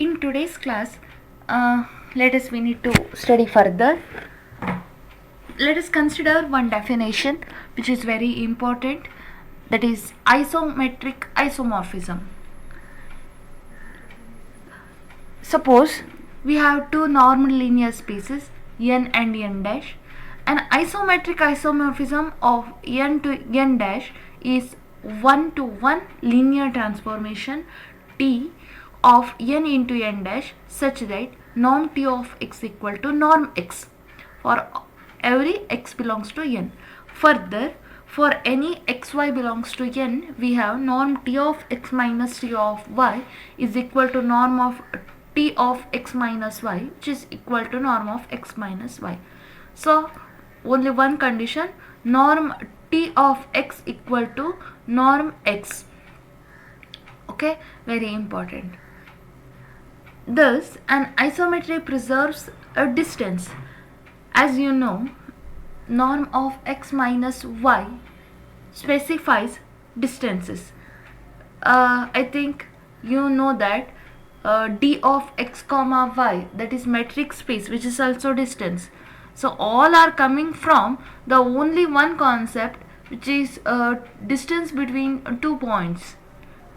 In today's class, we need to study further. Let us consider one definition which is very important, that is isometric isomorphism. Suppose we have two normal linear spaces n and n dash. An isometric isomorphism of n to n dash is 1 to 1 linear transformation T of n into n dash such that norm T of x equal to norm x for every x belongs to n. Further, for any xy belongs to n, we have norm T of x minus T of y is equal to norm of T of x minus y, which is equal to norm of x minus y. So only one condition, norm T of x equal to norm x. Okay, very important. Thus, an isometry preserves a distance. As you know, norm of x minus y specifies distances. I think you know that d of x comma y, that is metric space, which is also distance. So all are coming from the only one concept, which is distance between 2 points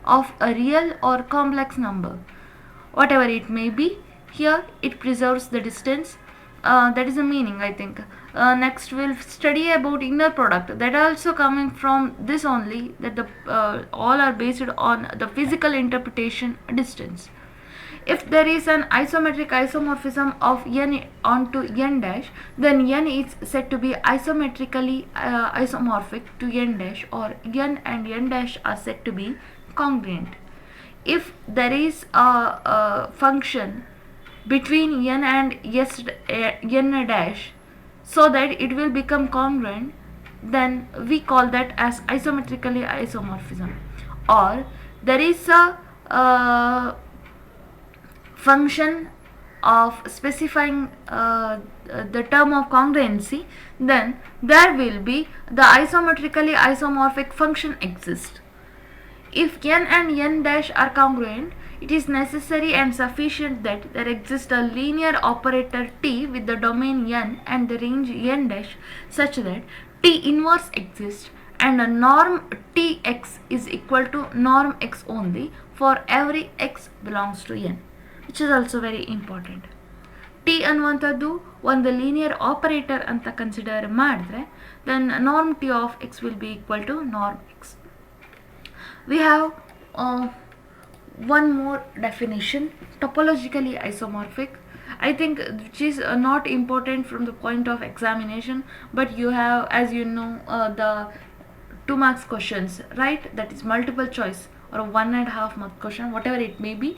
of a real or complex number. Whatever it may be, here it preserves the distance. That is the meaning, I think. Next we'll study about inner product, that are also coming from this only, that the all are based on the physical interpretation distance. If there is an isometric isomorphism of n onto n dash, then n is said to be isometrically isomorphic to n dash, or n and n dash are said to be congruent. If there is a function between n and n dash so that it will become congruent, then we call that as isometrically isomorphism. Or there is a function of specifying the term of congruency, then there will be the isometrically isomorphic function exist. If n and n dash are congruent, it is necessary and sufficient that there exists a linear operator T with the domain n and the range n dash such that T inverse exists and a norm Tx is equal to norm x only for every x belongs to n, which is also very important. T ಅನ್ನುವಂಥದ್ದು ಒಂದು linear operator ಅಂತ consider ಮಾಡಿದ್ರೆ then norm T of x will be equal to norm x. We have one more definition, topologically isomorphic. I think which is not important from the point of examination, but you have, as you know, the 2 marks questions, right? That is multiple choice or 1.5 mark question, whatever it may be.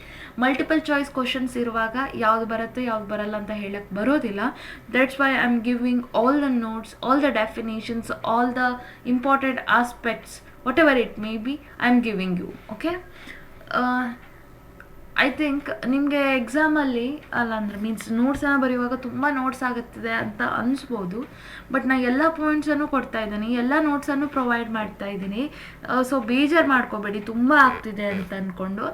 Multiple choice questions ಇರುವಾಗ ಯಾವ್ದು ಬರುತ್ತೆ ಯಾವ್ದು ಬರಲ್ಲ ಅಂತ ಹೇಳಕ್ಕೆ ಬರೋದಿಲ್ಲ. That's why I'm giving all the notes, all the definitions, all the important aspects, whatever it may be, I'm giving you. Okay, I think ನಿಮಗೆ ಎಕ್ಸಾಮಲ್ಲಿ ಅಲ್ಲ ಅಂದರೆ ಮೀನ್ಸ್ ನೋಟ್ಸನ್ನು ಬರೆಯುವಾಗ ತುಂಬ ನೋಟ್ಸ್ ಆಗುತ್ತಿದೆ ಅಂತ ಅನಿಸ್ಬೋದು, ಬಟ್ ನಾನು ಎಲ್ಲ ಪಾಯಿಂಟ್ಸನ್ನು ಕೊಡ್ತಾ ಇದ್ದೀನಿ, ಎಲ್ಲ ನೋಟ್ಸನ್ನು ಪ್ರೊವೈಡ್ ಮಾಡ್ತಾ ಇದ್ದೀನಿ. ಸೊ ಬೇಜಾರು ಮಾಡ್ಕೋಬೇಡಿ ತುಂಬ ಆಗ್ತಿದೆ ಅಂತ ಅಂದ್ಕೊಂಡು.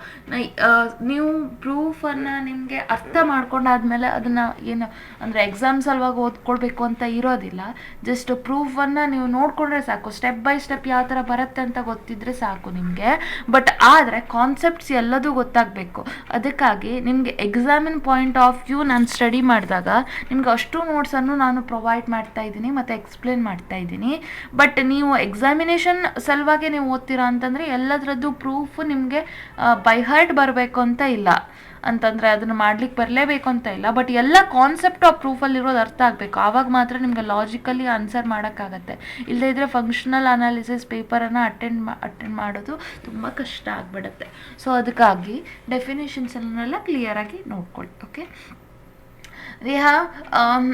ನೀವು ಪ್ರೂಫನ್ನು ನಿಮಗೆ ಅರ್ಥ ಮಾಡ್ಕೊಂಡಾದ್ಮೇಲೆ ಅದನ್ನು ಏನು ಅಂದರೆ ಎಕ್ಸಾಮ್ ಸಲುವಾಗಿ ಓದ್ಕೊಳ್ಬೇಕು ಅಂತ ಇರೋದಿಲ್ಲ. ಜಸ್ಟ್ ಪ್ರೂಫನ್ನು ನೀವು ನೋಡಿಕೊಂಡ್ರೆ ಸಾಕು, ಸ್ಟೆಪ್ ಬೈ ಸ್ಟೆಪ್ ಯಾವ ಥರ ಬರುತ್ತೆ ಅಂತ ಗೊತ್ತಿದ್ರೆ ಸಾಕು ನಿಮಗೆ. ಬಟ್ ಆದರೆ ಕಾನ್ಸೆಪ್ಟ್ಸ್ ಎಲ್ಲದೂ ಗೊತ್ತಾಗಬೇಕು. ಅದಕ್ಕಾಗಿ ನಿಮಗೆ ಎಕ್ಸಾಮಿನ ಪಾಯಿಂಟ್ ಆಫ್ ವ್ಯೂ ನಾನು ಸ್ಟಡಿ ಮಾಡಿದಾಗ ನಿಮ್ಗೆ ಅಷ್ಟು ನೋಟ್ಸನ್ನು ನಾನು ಪ್ರೊವೈಡ್ ಮಾಡ್ತಾ ಇದ್ದೀನಿ ಮತ್ತು ಎಕ್ಸ್ಪ್ಲೇನ್ ಮಾಡ್ತಾ ಇದ್ದೀನಿ. ಬಟ್ ನೀವು ಎಕ್ಸಾಮಿನೇಷನ್ ಸಲುವಾಗಿ ನೀವು ಓದ್ತೀರಾ ಅಂತಂದರೆ ಎಲ್ಲದರದ್ದು ಪ್ರೂಫ್ ನಿಮಗೆ ಬೈ ಹಾರ್ಟ್ ಬರಬೇಕು ಅಂತ ಇಲ್ಲ, ಅಂತಂದರೆ ಅದನ್ನು ಮಾಡ್ಲಿಕ್ಕೆ ಬರಲೇಬೇಕು ಅಂತ ಇಲ್ಲ. ಬಟ್ ಎಲ್ಲ ಕಾನ್ಸೆಪ್ಟ್ ಆಫ್ ಪ್ರೂಫಲ್ಲಿರೋದು ಅರ್ಥ ಆಗಬೇಕು, ಆವಾಗ ಮಾತ್ರ ನಿಮಗೆ ಲಾಜಿಕಲಿ ಆನ್ಸರ್ ಮಾಡೋಕ್ಕಾಗತ್ತೆ. ಇಲ್ಲದೇ ಇದ್ದರೆ ಫಂಕ್ಷನಲ್ ಅನಾಲಿಸಿಸ್ ಪೇಪರನ್ನು ಅಟೆಂಡ್ ಮಾಡೋದು ತುಂಬ ಕಷ್ಟ ಆಗಿಬಿಡುತ್ತೆ. ಸೊ ಅದಕ್ಕಾಗಿ ಡೆಫಿನೇಷನ್ಸನ್ನೆಲ್ಲ ಕ್ಲಿಯರಾಗಿ ನೋಡ್ಕೊಳ್ಳಿ. Okay, we have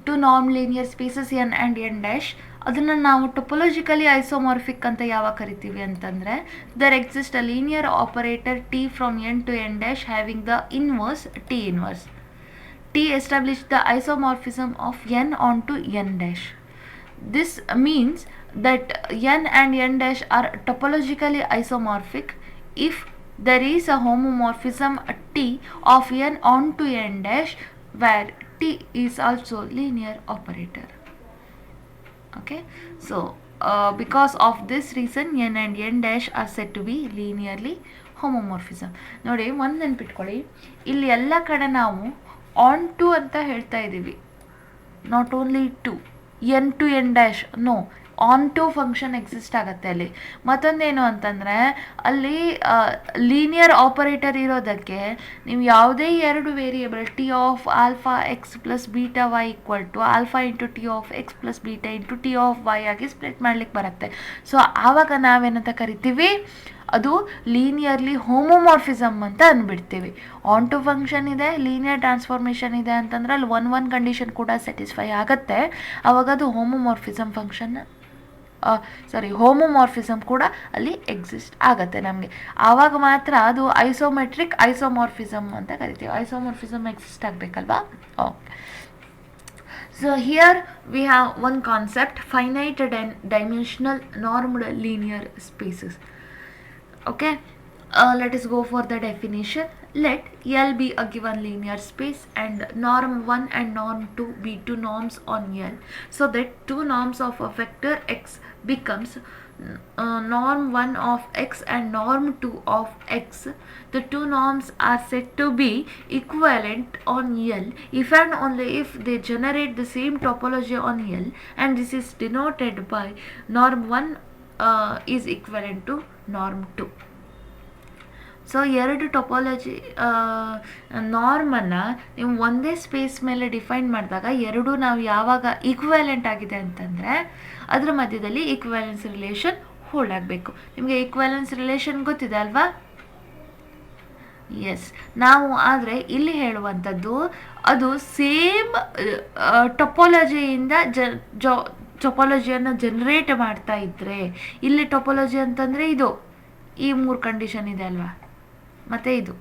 to norm linear spaces n and n dash. ಅದನ್ನು ನಾವು ಟೊಪೊಲಜಿಕಲಿ ಐಸೋಮಾರ್ಫಿಕ್ ಅಂತ ಯಾವಾಗ ಕರಿತೀವಿ ಅಂತಂದರೆ, there exist a linear operator t from N to N dash having the inverse t inverse. T establish the isomorphism of n onto N dash. This means that n and n dash are topologically isomorphic if there is a homomorphism T of n onto n dash where T is also linear operator. Okay, so because of this reason n and n dash are said to be linearly homomorphism. ನೋಡಿ ಒಂದು ನೆನ್ಪಿಟ್ಕೊಳ್ಳಿ, ಇಲ್ಲಿ ಎಲ್ಲ ಕಡೆ ನಾವು on to ಅಂತ ಹೇಳ್ತಾ ಇದ್ದೀವಿ, not only to N to N dash, no, onto function exist ಆಗುತ್ತೆ ಅಲ್ಲಿ. ಮತ್ತೊಂದೇನು ಅಂತಂದರೆ ಅಲ್ಲಿ ಲೀನಿಯರ್ ಆಪರೇಟರ್ ಇರೋದಕ್ಕೆ ನೀವು ಯಾವುದೇ ಎರಡು variable T of alpha X plus beta Y equal to alpha into T of X plus beta into T of Y ಆಗಿ split ಮಾಡ್ಲಿಕ್ಕೆ ಬರುತ್ತೆ. ಸೊ ಆವಾಗ ನಾವೇನಂತ ಕರಿತೀವಿ, ಅದು ಲೀನಿಯರ್ಲಿ ಹೋಮೋಮಾರ್ಫಿಸಮ್ ಅಂತ ಅಂದ್ಬಿಡ್ತೀವಿ. ಆನ್ ಟು ಫಂಕ್ಷನ್ ಇದೆ, ಲೀನಿಯರ್ ಟ್ರಾನ್ಸ್ಫಾರ್ಮೇಷನ್ ಇದೆ ಅಂತಂದ್ರೆ ಅಲ್ಲಿ ಒನ್ ಕಂಡೀಷನ್ ಕೂಡ ಸ್ಯಾಟಿಸ್ಫೈ ಆಗುತ್ತೆ, ಅವಾಗ ಅದು ಹೋಮೋಮಾರ್ಫಿಸಮ್ ಫಂಕ್ಷನ್ ಹೋಮೋಮಾರ್ಫಿಸಮ್ ಕೂಡ ಅಲ್ಲಿ ಎಕ್ಸಿಸ್ಟ್ ಆಗುತ್ತೆ ನಮಗೆ. ಆವಾಗ ಮಾತ್ರ ಅದು ಐಸೋಮೆಟ್ರಿಕ್ ಐಸೋಮಾರ್ಫಿಸಮ್ ಅಂತ ಕರಿತೀವಿ. ಐಸೋಮಾರ್ಫಿಸಮ್ ಎಕ್ಸಿಸ್ಟ್ ಆಗಬೇಕಲ್ವಾ? Okay. So here we have one concept, finite dimensional normed linear spaces. Okay, let us go for the definition. Let L be a given linear space and norm 1 and norm 2 be two norms on L, so that two norms of a vector x becomes norm 1 of x and norm 2 of x. The two norms are said to be equivalent on L if and only if they generate the same topology on L, and this is denoted by norm 1 is equivalent to norm 2. So ಎರಡು topology ನಾರ್ಮನ್ನು ನೀವು ಒಂದೇ space ಮೇಲೆ define ಮಾಡಿದಾಗ ಎರಡು ನಾವು ಯಾವಾಗ equivalent ಆಗಿದೆ ಅಂತಂದರೆ ಅದರ ಮಧ್ಯದಲ್ಲಿ ಈಕ್ವಿವ್ಯಾಲೆನ್ಸ್ ರಿಲೇಷನ್ ಹೋಲ್ಡ್ ಆಗಬೇಕು. ನಿಮಗೆ ಈಕ್ವಿವ್ಯಾಲೆನ್ಸ್ ರಿಲೇಷನ್ ಗೊತ್ತಿದೆ ಅಲ್ವಾ? ಎಸ್. ನಾವು ಆದರೆ ಇಲ್ಲಿ ಹೇಳುವಂಥದ್ದು ಅದು ಸೇಮ್ ಟೊಪಾಲಜಿಯಿಂದ ಟೊಪಾಲಜಿಯನ್ನು ಜನರೇಟ್ ಮಾಡ್ತಾ ಇದ್ದರೆ, ಇಲ್ಲಿ ಟೊಪಾಲಜಿ ಅಂತಂದರೆ ಇದು ಈ ಮೂರು ಕಂಡೀಷನ್ ಇದೆ ಅಲ್ವಾ, ಮತ್ತು ಇದು.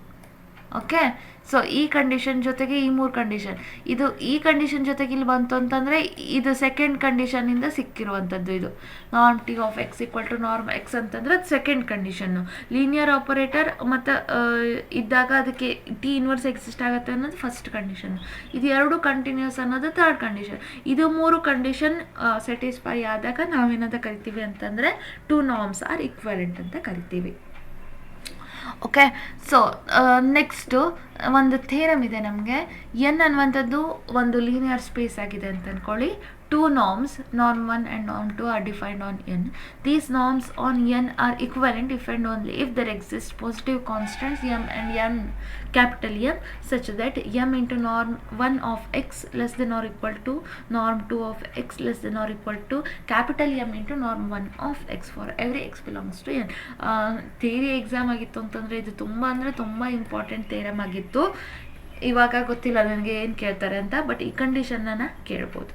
ಓಕೆ, ಸೊ ಈ ಕಂಡೀಷನ್ ಜೊತೆಗೆ ಈ ಮೂರು ಕಂಡೀಷನ್, ಇದು ಈ ಕಂಡೀಷನ್ ಜೊತೆಗೆ ಇಲ್ಲಿ ಬಂತು ಅಂತಂದರೆ ಇದು ಸೆಕೆಂಡ್ ಕಂಡೀಷನಿಂದ ಸಿಕ್ಕಿರುವಂಥದ್ದು. ಇದು norm T of X equal to norm X ಅಂತಂದರೆ ಅದು ಸೆಕೆಂಡ್ ಕಂಡೀಷನ್ನು. ಲೀನಿಯರ್ ಆಪರೇಟರ್ ಮತ್ತು ಇದ್ದಾಗ ಅದಕ್ಕೆ ಟಿ ಇನ್ವರ್ಸ್ ಎಕ್ಸಿಸ್ಟ್ ಆಗುತ್ತೆ ಅನ್ನೋದು ಫಸ್ಟ್ ಕಂಡೀಷನ್. ಇದು ಎರಡು ಕಂಟಿನ್ಯೂಸ್ ಅನ್ನೋದು ಥರ್ಡ್ ಕಂಡೀಷನ್. ಇದು ಮೂರು ಕಂಡೀಷನ್ ಸ್ಯಾಟಿಸ್ಫೈ ಆದಾಗ ನಾವೇನಂತ ಕರಿತೀವಿ ಅಂತಂದರೆ ಟೂ ನಾರ್ಮ್ಸ್ ಆರ್ ಈಕ್ವಲೆಂಟ್ ಅಂತ ಕರಿತೀವಿ. ಓಕೆ, ಸೊ ನೆಕ್ಸ್ಟು ಒಂದು ಥೇರಮ್ ಇದೆ ನಮಗೆ. ಎನ್ ಅನ್ನುವಂಥದ್ದು ಒಂದು ಲೀನಿಯರ್ ಸ್ಪೇಸ್ ಆಗಿದೆ ಅಂತ ಅಂದ್ಕೊಳ್ಳಿ. Two norms, norm 1 and norm 2 are defined on n. These norms on n are equivalent if and only if there exist positive constants m and m, capital M, such that m into norm 1 of x less than or equal to norm 2 of x less than or equal to capital M into norm 1 of x for every x belongs to n. Theory exam ಆಗಿತ್ತು ಅಂತಂದರೆ ಇದು ತುಂಬ important theorem ಆಗಿತ್ತು. ಇವಾಗ ಗೊತ್ತಿಲ್ಲ ನನಗೆ ಏನು ಕೇಳ್ತಾರೆ ಅಂತ, ಬಟ್ ಈ ಕಂಡೀಷನ್ನ ಕೇಳ್ಬೋದು.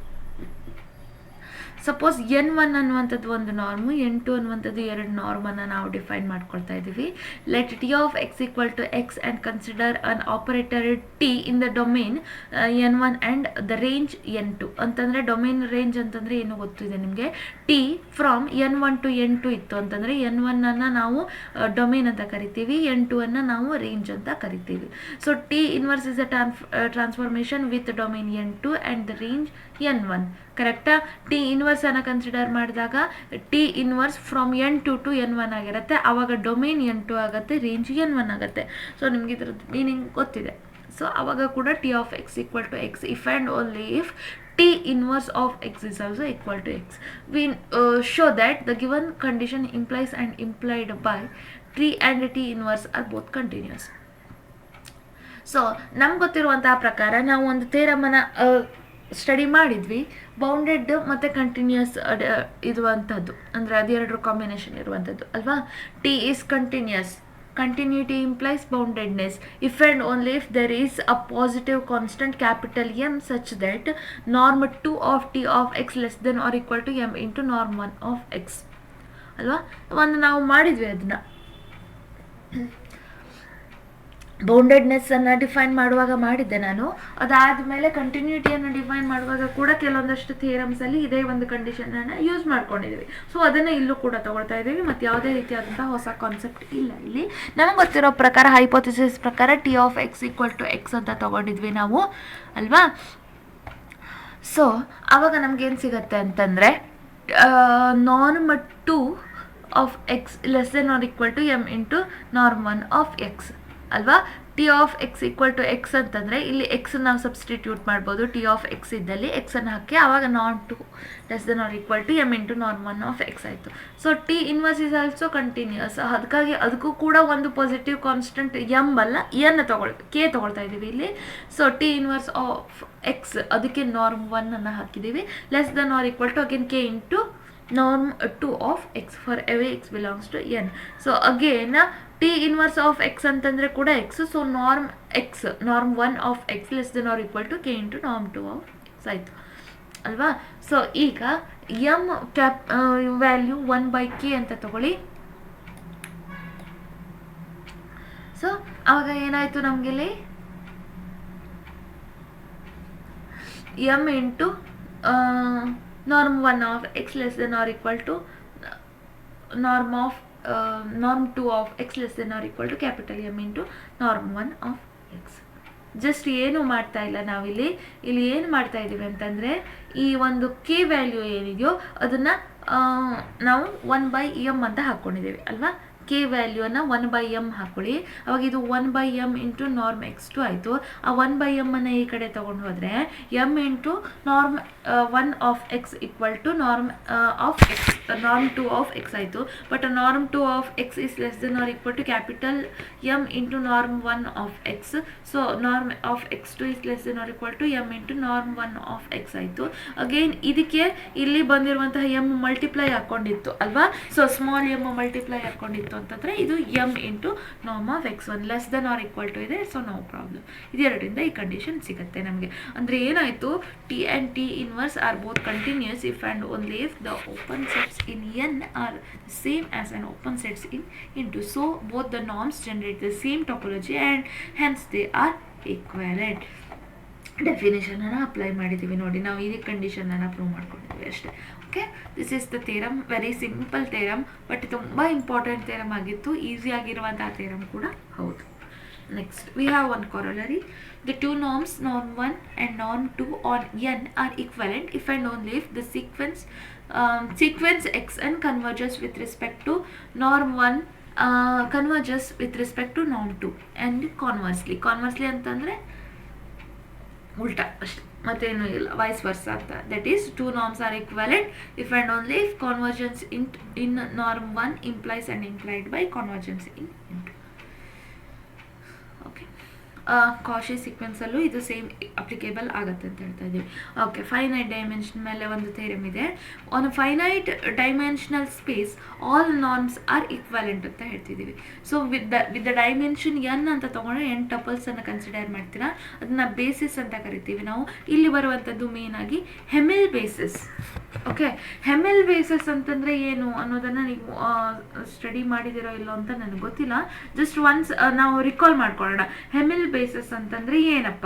ಸಪೋಸ್ ಎನ್ ಒನ್ ಅನ್ನುವಂಥದ್ದು ಒಂದು ನಾರ್ಮು, ಎನ್ ಟು ಅನ್ನುವಂಥದ್ದು ಎರಡು ನಾರ್ಮನ್ನು ನಾವು ಡಿಫೈನ್ ಮಾಡ್ಕೊಳ್ತಾ ಇದ್ದೀವಿ. Let T of X equal to X and consider an operator T in the domain N one and the range N two ಅಂತಂದರೆ ಡೊಮೇನ್ ರೇಂಜ್ ಅಂತಂದರೆ ಏನು ಗೊತ್ತಿದೆ ನಿಮಗೆ. T from N one to N two ಇತ್ತು ಅಂತಂದರೆ N ಒನ್ನನ್ನು ನಾವು domain ಅಂತ ಕರಿತೀವಿ, ಎನ್ ಟು ಅನ್ನು ನಾವು ರೇಂಜ್ ಅಂತ ಕರಿತೀವಿ. So T inverse is a transformation with domain N two and the range N one. ಕರೆಕ್ಟಾ? ಟಿ ಇನ್ವರ್ಸ್ ಅನ್ನು ಕನ್ಸಿಡರ್ ಮಾಡಿದಾಗ T inverse from N two to N one ಆಗಿರುತ್ತೆ, ಆವಾಗ ಡೊಮೇನ್ ಎನ್ ಟು ಆಗುತ್ತೆ, ರೇಂಜ್ ಎನ್ ಒನ್ ಆಗುತ್ತೆ. So ನಿಮ್ಗೆ ಇದ್ರದ್ದು meaning ಗೊತ್ತಿದೆ. ಸೊ ಆವಾಗ ಕೂಡ T of X equal to X if and only if T inverse of X is also equal to X. V show that the given condition implies and implied by T and T inverse are both continuous. So ನಮ್ಗೆ ಗೊತ್ತಿರುವಂತಹ ಪ್ರಕಾರ ನಾವು ಒಂದು ಥಿಯರಮನ್ನು study ಮಾಡಿದ್ವಿ, bounded ಮತ್ತು continuous ಇರುವಂಥದ್ದು, ಅಂದರೆ ಅದೆರಡರ ಕಾಂಬಿನೇಷನ್ ಇರುವಂಥದ್ದು ಅಲ್ವಾ. T is continuous, continuity implies boundedness if and only if there is a positive constant capital M such that norm 2 of t of x less than or equal to m into norm 1 of x ಅಲ್ವಾ. ಒಂದು ನಾವು ಮಾಡಿದ್ವಿ ಅದನ್ನ. ಬೌಂಡೆಡ್ನೆಸ್ಸನ್ನು define ಮಾಡುವಾಗ ಮಾಡಿದ್ದೆ ನಾನು. ಅದಾದಮೇಲೆ ಕಂಟಿನ್ಯೂಟಿಯನ್ನು define ಮಾಡುವಾಗ ಕೂಡ ಕೆಲವೊಂದಷ್ಟು ಥಿಯರಮ್ಸಲ್ಲಿ ಇದೇ ಒಂದು ಕಂಡೀಷನನ್ನು ಯೂಸ್ ಮಾಡ್ಕೊಂಡಿದ್ದೀವಿ. ಸೊ ಅದನ್ನು ಇಲ್ಲೂ ಕೂಡ ತಗೊಳ್ತಾ ಇದ್ದೀವಿ. ಮತ್ತು ಯಾವುದೇ ರೀತಿಯಾದಂಥ ಹೊಸ ಕಾನ್ಸೆಪ್ಟ್ ಇಲ್ಲ ಇಲ್ಲಿ. ನಮಗೆ ಗೊತ್ತಿರೋ ಪ್ರಕಾರ ಹೈಪೋಥಿಸಿಸ್ ಪ್ರಕಾರ T of X equal to X ಅಂತ ತಗೊಂಡಿದ್ವಿ ನಾವು ಅಲ್ವಾ. ಸೊ ಆವಾಗ ನಮಗೇನು ಸಿಗುತ್ತೆ ಅಂತಂದರೆ norm 2 of X less than or equal to M into norm 1 of X ಅಲ್ವಾ. T of X equal to X ಅಂತಂದರೆ ಇಲ್ಲಿ ಎಕ್ಸ್ ನಾವು ಸಬ್ಸ್ಟಿಟ್ಯೂಟ್ ಮಾಡ್ಬೋದು. ಟಿ ಆಫ್ ಎಕ್ಸ್ ಇದ್ದಲ್ಲಿ ಎಕ್ಸನ್ನು ಹಾಕಿ ಆವಾಗ norm 2 less than or equal to M into norm 1 of X ಆಯಿತು. So T inverse is also continuous. ಅದಕ್ಕಾಗಿ ಅದಕ್ಕೂ ಕೂಡ ಒಂದು ಪಾಸಿಟಿವ್ ಕಾನ್ಸ್ಟೆಂಟ್ ಎಮ್ ಅಲ್ಲ ಎನ್ ಕೆ ತೊಗೊಳ್ತಾ ಇದ್ದೀವಿ ಇಲ್ಲಿ. So T inverse of X ಅದಕ್ಕೆ ನಾರ್ಮ್ 1 ಅನ್ನು ಹಾಕಿದ್ದೀವಿ. Less than or equal to again K into norm 2 of x for every x belongs to n. So again t inverse of x ಅಂತಂದ್ರೆ ಕೂಡ x. So norm 1 of x less than or equal to k into norm 2 of x ಆಯಿತು ಅಲ್ವಾ. So ಈಗ m value 1/k ಅಂತ ತಗೊಳ್ಳಿ. So ಆವಾಗ ಏನಾಯಿತು ನಮಗಿಲ್ಲಿ m into norm 1 of x less than or equal to norm 2 of x less than or equal to capital M into norm 1 of x. Just ಏನು ಮಾಡ್ತಾ ಇಲ್ಲ ನಾವಿಲ್ಲಿ ಏನು ಮಾಡ್ತಾ ಇದ್ದೀವಿ ಅಂತಂದರೆ ಈ ಒಂದು ಕೆ ವ್ಯಾಲ್ಯೂ ಏನಿದೆಯೋ ಅದನ್ನು ನಾವು 1/m ಅಂತ ಹಾಕ್ಕೊಂಡಿದ್ದೀವಿ ಅಲ್ವಾ. ಕೆ ವ್ಯಾಲ್ಯೂನ 1/m ಹಾಕೊಳ್ಳಿ. ಅವಾಗ ಇದು 1/m ಇಂಟು ನಾರ್ಮ್ x2 ಆಯಿತು. ಆ 1/m ಅನ್ನು ಈ ಕಡೆ ತೊಗೊಂಡು ಹೋದರೆ m into norm 1 of X equal to norm of X norm 2 of X ಆಯಿತು. But norm 2 of X is less than or equal to capital m into norm 1 of X. So norm of x2 is less than or equal to m into norm 1 of X ಆಯಿತು. Again ಇದಕ್ಕೆ ಇಲ್ಲಿ ಬಂದಿರುವಂತಹ m multiply ಹಾಕ್ಕೊಂಡಿತ್ತು ಅಲ್ವಾ. So small m multiply ಹಾಕ್ಕೊಂಡಿತ್ತು ಅಂತಂದರೆ ಇದು m into norm of x1 less than or equal to ಇದೆ. So no problem. ಇದೆರಡರಿಂದ ಈ ಕಂಡೀಷನ್ ಸಿಗುತ್ತೆ ನಮಗೆ. ಅಂದರೆ ಏನಾಯಿತು, T and T inverse are both continuous if and only if the open sets in N are same as on open sets in into. So both the norms generate the same topology and hence they are equivalent. ಡೆಫಿನೇಷನನ್ನು apply ಮಾಡಿದ್ದೀವಿ ನೋಡಿ. ನಾವು ಈ ಕಂಡೀಷನನ್ನು prove ಮಾಡ್ಕೊಂಡಿದ್ದೀವಿ ಅಷ್ಟೇ. Okay, this is the theorem. Very simple theorem, but ತುಂಬ important theorem ಆಗಿತ್ತು. ಈಸಿಯಾಗಿರುವಂಥ ಥಿಯರಮ್ ಕೂಡ ಹೌದು. Next we have one corollary. The two norms norm 1 and norm 2 on n are equivalent if and only if the sequence xn converges with respect to norm 1 converges with respect to norm 2 and conversely ಅಂತಂದರೆ ಉಲ್ಟಾ ಅಷ್ಟೆ, ಮತ್ತೇನು ಇಲ್ಲ, vice versa ಅಂತ. That is two norms are equivalent if and only if convergence in norm 1 implies and implied by convergence in 2. Okay, Cauchy ಸೀಕ್ವೆನ್ಸಲ್ಲೂ ಇದು same applicable ಆಗುತ್ತೆ ಅಂತ ಹೇಳ್ತಾ ಇದ್ದೀವಿ. ಓಕೆ, ಫೈನೈಟ್ ಡೈಮೆನ್ಷನ್ ಮೇಲೆ ಒಂದು ಥಿಯರಮ್ ಇದೆ. On finite dimensional space all norms are equivalent ಅಂತ ಹೇಳ್ತಿದ್ದೀವಿ. So with the dimension N ಅಂತ ತೊಗೊಂಡ್ರೆ n ಟಪಲ್ಸನ್ನು ಕನ್ಸಿಡರ್ ಮಾಡ್ತೀರಾ, ಅದನ್ನು ಬೇಸಿಸ್ ಅಂತ ಕರಿತೀವಿ ನಾವು. ಇಲ್ಲಿ ಬರುವಂಥದ್ದು ಮೇನ್ ಆಗಿ ಹೆಮಿಲ್ ಬೇಸಿಸ್. ಓಕೆ, ಹೆಮಿಲ್ ಬೇಸಿಸ್ ಅಂತಂದರೆ ಏನು ಅನ್ನೋದನ್ನು ನೀವು ಸ್ಟಡಿ ಮಾಡಿದಿರೋ ಇಲ್ಲೋ ಅಂತ ನನಗೆ ಗೊತ್ತಿಲ್ಲ. ಜಸ್ಟ್ ಒನ್ಸ್ ನಾವು ರಿಕಾಲ್ ಮಾಡ್ಕೊಳ್ಳೋಣ. ಹೆಮಿಲ್ ಬೇಸಿಸ್ ಅಂತಂದರೆ ಏನಪ್ಪ?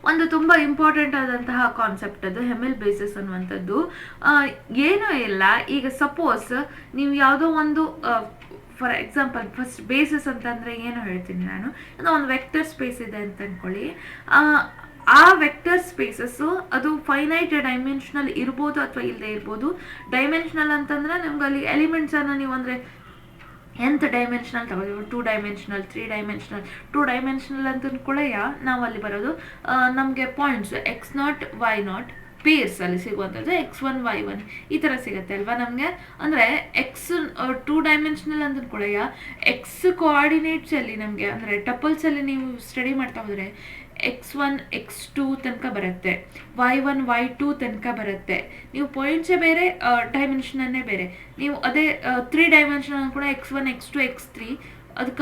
ಒಂದು ತುಂಬ ಇಂಪಾರ್ಟೆಂಟ್ ಆದಂತಹ ಕಾನ್ಸೆಪ್ಟ್ ಅದು ಹೆಮಿಲ್ ಬೇಸಿಸ್ ಅನ್ನುವಂಥದ್ದು. ಏನೂ ಇಲ್ಲ, ಈಗ ಸಪೋಸ್ ನೀವು ಯಾವುದೋ ಒಂದು ಫಾರ್ ಎಕ್ಸಾಂಪಲ್ ಫಸ್ಟ್ ಬೇಸಿಸ್ ಅಂತಂದರೆ ಏನು ಹೇಳ್ತೀನಿ ನಾನು, ಅದು ಒಂದು ವೆಕ್ಟರ್ ಸ್ಪೇಸ್ ಇದೆ ಅಂತ ಅಂದ್ಕೊಳ್ಳಿ. ಆ ವೆಕ್ಟರ್ ಸ್ಪೇಸಸ್ಸು ಅದು ಫೈನೈಟ್ ಡೈಮೆನ್ಷನಲ್ ಇರ್ಬೋದು ಅಥವಾ ಇಲ್ಲದೆ ಇರ್ಬೋದು. ಡೈಮೆನ್ಷನಲ್ ಅಂತಂದರೆ ನಿಮ್ಗೆ ಅಲ್ಲಿ ಎಲಿಮೆಂಟ್ಸನ್ನು ನೀವು ಅಂದರೆ nth ಡೈಮೆನ್ಷನಲ್ ತಗೋತೀವಿ, 2 ಡೈಮೆನ್ಷನಲ್, 3 ಡೈಮೆನ್ಷನಲ್. 2 ಡೈಮೆನ್ಷನಲ್ ಅಂತ ಕೂಡ ನಾವು ಅಲ್ಲಿ ಬರೋದು ನಮಗೆ ಪಾಯಿಂಟ್ಸ್ x0 y0 ಪೇರ್ಸ್ ಅಲ್ಲಿ ಸಿಗುವಂಥದ್ದು x1 y1 ಈ ಥರ ಸಿಗುತ್ತೆ ಅಲ್ವಾ ನಮಗೆ. ಅಂದರೆ ಎಕ್ಸ್ 2 ಡೈಮೆನ್ಷನಲ್ ಅಂತ ಕೂಡ ಎಕ್ಸ್ ಕೋಆರ್ಡಿನೇಟ್ಸಲ್ಲಿ ನಮಗೆ ಅಂದರೆ ಟಪಲ್ಸಲ್ಲಿ ನೀವು ಸ್ಟಡಿ ಮಾಡ್ತಾ ಹೋದರೆ x1 x2 ತನಕ ಬರುತ್ತೆ, y1 y2 ತನಕ ಬರುತ್ತೆ. ನೀವು ಪಾಯಿಂಟ್ಸೇ ಬೇರೆ, ಡೈಮೆನ್ಷನನ್ನೇ ಬೇರೆ. ನೀವು ಅದೇ 3 ಡೈಮೆನ್ಷನಲ್ ಕೂಡ x1 x2 x3 ಅದು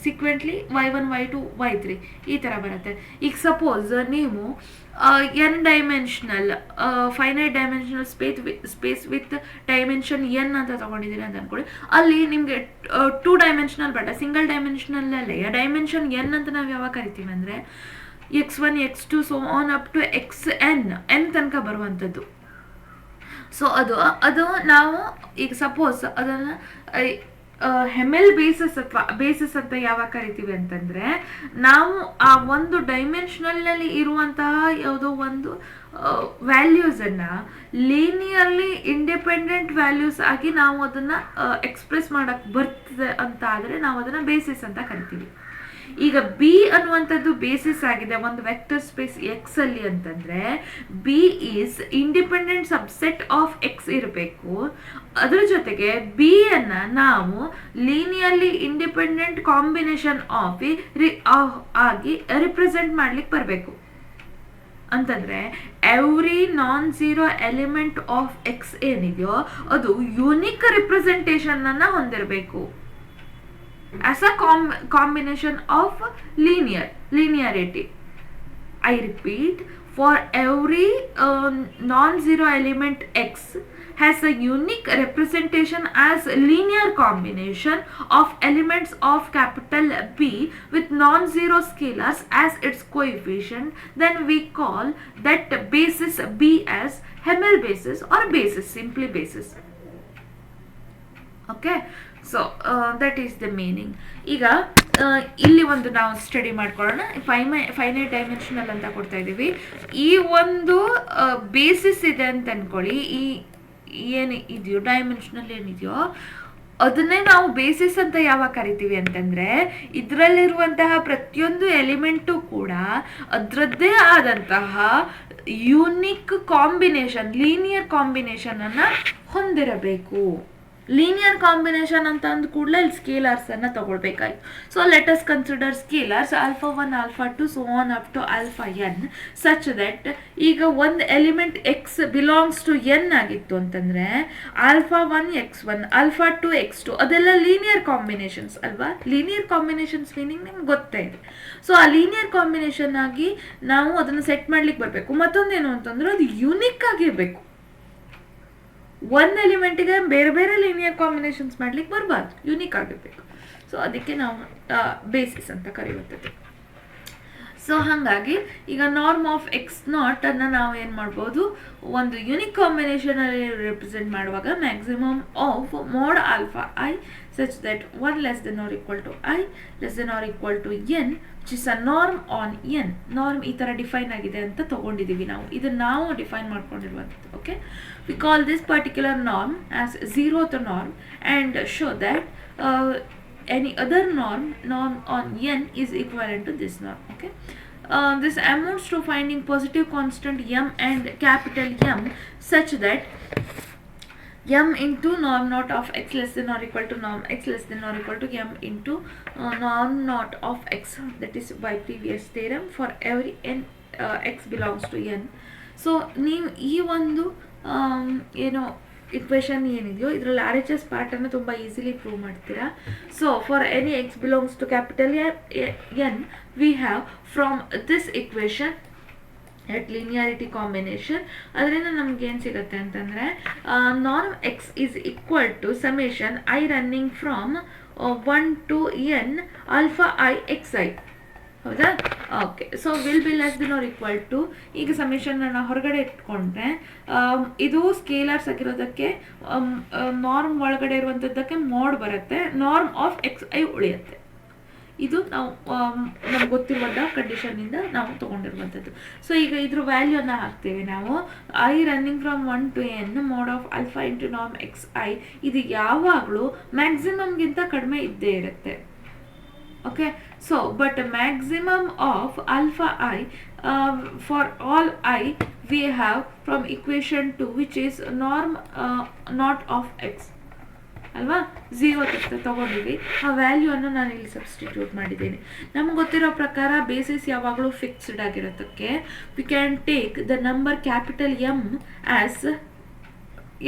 ಸಿಕ್ವೆಂಟ್ಲಿ y1 y2 y3 ಈ ಥರ ಬರುತ್ತೆ. ಈಗ ಸಪೋಸ್ ನೀವು n dimensional finite dimensional space with dimension n ಅಂತ ತಗೊಂಡಿದ್ದೀನಿ ಅಂತ ಅನ್ಕೊಳ್ಳಿ. ಅಲ್ಲಿ ನಿಮಗೆ 2 ಡೈಮೆನ್ಷನಲ್ ಬೇಡ, ಸಿಂಗಲ್ ಡೈಮೆನ್ಷನಲ್ಲೇ ಡೈಮೆನ್ಷನ್ n ಅಂತ ನಾವು ಯಾವಾಗ ಕರಿತೀವಿ ಅಂದರೆ x1 x2 so on up to n ತನಕ ಬರುವಂಥದ್ದು. ಸೊ ಅದು ನಾವು ಈಗ ಸಪೋಸ್ ಅದನ್ನು ಹೆಮೆಲ್ ಬೇಸಿಸ್ ಅಂತ ಯಾವಾಗ ಕರಿತೀವಿ ಅಂತಂದರೆ ನಾವು ಆ ಒಂದು ಡೈಮೆನ್ಷನಲ್ನಲ್ಲಿ ಇರುವಂತಹ ಯಾವುದೋ ಒಂದು ವ್ಯಾಲ್ಯೂಸನ್ನು ಲೀನಿಯರ್ಲಿ ಇಂಡಿಪೆಂಡೆಂಟ್ ವ್ಯಾಲ್ಯೂಸ್ ಆಗಿ ನಾವು ಅದನ್ನು ಎಕ್ಸ್ಪ್ರೆಸ್ ಮಾಡೋಕ್ಕೆ ಬರ್ತದೆ ಅಂತ ಆದರೆ ನಾವು ಅದನ್ನು ಬೇಸಿಸ್ ಅಂತ ಕರಿತೀವಿ. ಈಗ ಬಿ ಅನ್ನುವಂಥದ್ದು ಬೇಸಿಸ್ ಆಗಿದೆ ಒಂದು ವೆಕ್ಟರ್ ಸ್ಪೇಸ್ ಎಕ್ಸ್ ಅಲ್ಲಿ ಅಂತಂದ್ರೆ B is independent subset of X ಇರಬೇಕು. ಅದರ ಜೊತೆಗೆ ಬಿ ಅನ್ನ ನಾವು ಲೀನಿಯರ್ಲಿ ಇಂಡಿಪೆಂಡೆಂಟ್ ಕಾಂಬಿನೇಷನ್ ಆಫ್ ಆಗಿ ರಿಪ್ರೆಸೆಂಟ್ ಮಾಡ್ಲಿಕ್ಕೆ ಬರಬೇಕು. ಅಂತಂದ್ರೆ every non zero element of X ಏನಿದೆಯೋ ಅದು ಯುನಿಕ್ ರಿಪ್ರೆಸೆಂಟೇಷನ್ ಅನ್ನ ಹೊಂದಿರಬೇಕು as a combination of linearity. I repeat, for every non-zero element x has a unique representation as linear combination of elements of capital B with non-zero scalars as its coefficient, then we call that basis B as Hamel basis or basis, simply basis. Okay, so that is the meaning. ಈಗ ಇಲ್ಲಿ ಒಂದು ನಾವು study ಮಾಡ್ಕೊಳ್ಳೋಣ. Finite dimensional ಅಂತ ಕೊಡ್ತಾ ಇದ್ದೀವಿ. ಈ ಒಂದು ಬೇಸಿಸ್ ಇದೆ ಅಂತ ಅನ್ಕೊಳ್ಳಿ. ಈ ಏನು ಇದೆಯೋ ಡೈಮೆನ್ಷನಲ್ ಏನಿದೆಯೋ ಅದನ್ನೇ ನಾವು ಬೇಸಿಸ್ ಅಂತ ಯಾವಾಗ ಕರಿತೀವಿ ಅಂತಂದರೆ ಇದರಲ್ಲಿರುವಂತಹ ಪ್ರತಿಯೊಂದು ಎಲಿಮೆಂಟು ಕೂಡ ಅದರದ್ದೇ ಆದಂತಹ ಯೂನಿಕ್ ಕಾಂಬಿನೇಷನ್, ಲೀನಿಯರ್ ಕಾಂಬಿನೇಷನನ್ನು ಹೊಂದಿರಬೇಕು. ಲೀನಿಯರ್ ಕಾಂಬಿನೇಷನ್ ಅಂತ ಅಂದ ಕೂಡಲೇ ಇಲ್ಲಿ ಸ್ಕೇಲಾರ್ಸ್ ಅನ್ನ ತಗೊಳ್ಬೇಕಾಯ್ತು. So let us consider scalars alpha 1 alpha 2 so on up to alpha n such that ಈಗ ಒಂದು element X belongs to N ಆಗಿತ್ತು ಅಂತಂದ್ರೆ ಆಲ್ಫಾ 1 x1 ಆಲ್ಫಾ 2 x2 ಅದೆಲ್ಲ ಲೀನಿಯರ್ ಕಾಂಬಿನೇಷನ್ಸ್ ಅಲ್ವಾ. ಲೀನಿಯರ್ ಕಾಂಬಿನೇಷನ್ಸ್ ಮೀನಿಂಗ್ ನಿಮ್ಗೆ ಗೊತ್ತೇ ಇದೆ. ಸೊ ಆ ಲೀನಿಯರ್ ಕಾಂಬಿನೇಷನ್ ಆಗಿ ನಾವು ಅದನ್ನು ಸೆಟ್ ಮಾಡ್ಲಿಕ್ಕೆ ಬರಬೇಕು. ಮತ್ತೊಂದೇನು ಅಂತಂದ್ರೆ ಅದು ಯುನಿಕ್ ಆಗಿರಬೇಕು. ಒಂದು ಎಲಿಮೆಂಟಿಗೆ ಬೇರೆ ಬೇರೆ ಲೀನಿಯರ್ ಕಾಂಬಿನೇಷನ್ಸ್ ಮಾಡ್ಲಿಕ್ಕೆ ಬರಬಾರ್ದು, ಯುನಿಕ್ ಆಗಿರ್ಬೇಕು. ಸೊ ಅದಕ್ಕೆ ನಾವು ಬೇಸಿಸ್ ಅಂತ ಕರೆಯುವಂಥದ್ದು. ಸೊ ಹಾಗಾಗಿ ಈಗ ನಾರ್ಮ್ ಆಫ್ ಎಕ್ಸ್ ನಾಟ್ ಅನ್ನು ನಾವು ಏನು ಮಾಡ್ಬೋದು, ಒಂದು ಯುನಿಕ್ ಕಾಂಬಿನೇಷನ್ ಅಲ್ಲಿ ರೆಪ್ರೆಸೆಂಟ್ ಮಾಡುವಾಗ maximum of mod alpha I such that 1 less than or equal to I less than or equal to N which is a norm on N. Norm ಈ ಥರ define ಆಗಿದೆ ಅಂತ ತಗೊಂಡಿದ್ದೀವಿ ನಾವು. ಇದನ್ನು ನಾವು ಡಿಫೈನ್ ಮಾಡ್ಕೊಂಡಿರುವಂಥದ್ದು. Okay, we call this particular norm as zeroth norm and show that any other norm on n is equivalent to this norm. Okay, this amounts to finding positive constant m and capital M such that m into norm naught of x less than or equal to norm x less than or equal to m into norm naught of x. That is by previous theorem for every n x belongs to n. So ನೀವು ಈ ಒಂದು ಏನೋ equation ಏನಿದೆಯೋ ಇದರಲ್ಲಿ R H S ಪಾರ್ಟನ್ನು ತುಂಬ easily prove ಮಾಡ್ತೀರಾ. So for any X belongs to capital N we have from this equation at linearity combination. ಅದರಿಂದ ನಮ್ಗೆ ಏನು ಸಿಗುತ್ತೆ ಅಂತಂದರೆ norm X is equal to summation I running from 1 to n alpha I X I. ಹೌದಾ? Okay, so will be less than or equal to, ಈಗ summation ನಾನು ಹೊರಗಡೆ ಇಟ್ಕೊಂಡ್ರೆ ಇದು ಸ್ಕೇಲರ್ಸ್ ಆಗಿರೋದಕ್ಕೆ ನಾರ್ಮ್ ಒಳಗಡೆ ಇರುವಂಥದ್ದಕ್ಕೆ ಮೋಡ್ ಬರುತ್ತೆ, ನಾರ್ಮ್ ಆಫ್ ಎಕ್ಸ್ ಐ ಉಳಿಯುತ್ತೆ. ಇದು ನಾವು ನಮ್ಗೆ ಗೊತ್ತಿರುವಂಥ ಕಂಡೀಷನ್ನಿಂದ ನಾವು ತೊಗೊಂಡಿರುವಂಥದ್ದು. ಸೊ ಈಗ ಇದ್ರ ವ್ಯಾಲ್ಯೂನ ಹಾಕ್ತೇವೆ ನಾವು. I running from 1 to n mode of alpha into norm X I. ಇದು ಯಾವಾಗಲೂ ಮ್ಯಾಕ್ಸಿಮಮ್ಗಿಂತ ಕಡಿಮೆ ಇದ್ದೇ ಇರುತ್ತೆ. Okay, so but maximum of alpha I for all I we have from equation 2 which is norm naught of x ಅಲ್ವಾ. 0 ತಗೊಂಡಿವಿ, ಆ ವ್ಯಾಲ್ಯೂವನ್ನು ನಾನು ಇಲ್ಲಿ ಸಬ್ಸ್ಟಿಟ್ಯೂಟ್ ಮಾಡಿದ್ದೀನಿ. ನಮ್ಗೆ ಗೊತ್ತಿರೋ ಪ್ರಕಾರ ಬೇಸಿಸ್ ಯಾವಾಗಲೂ ಫಿಕ್ಸ್ಡ್ ಆಗಿರೋದಕ್ಕೆ we can take the number capital M as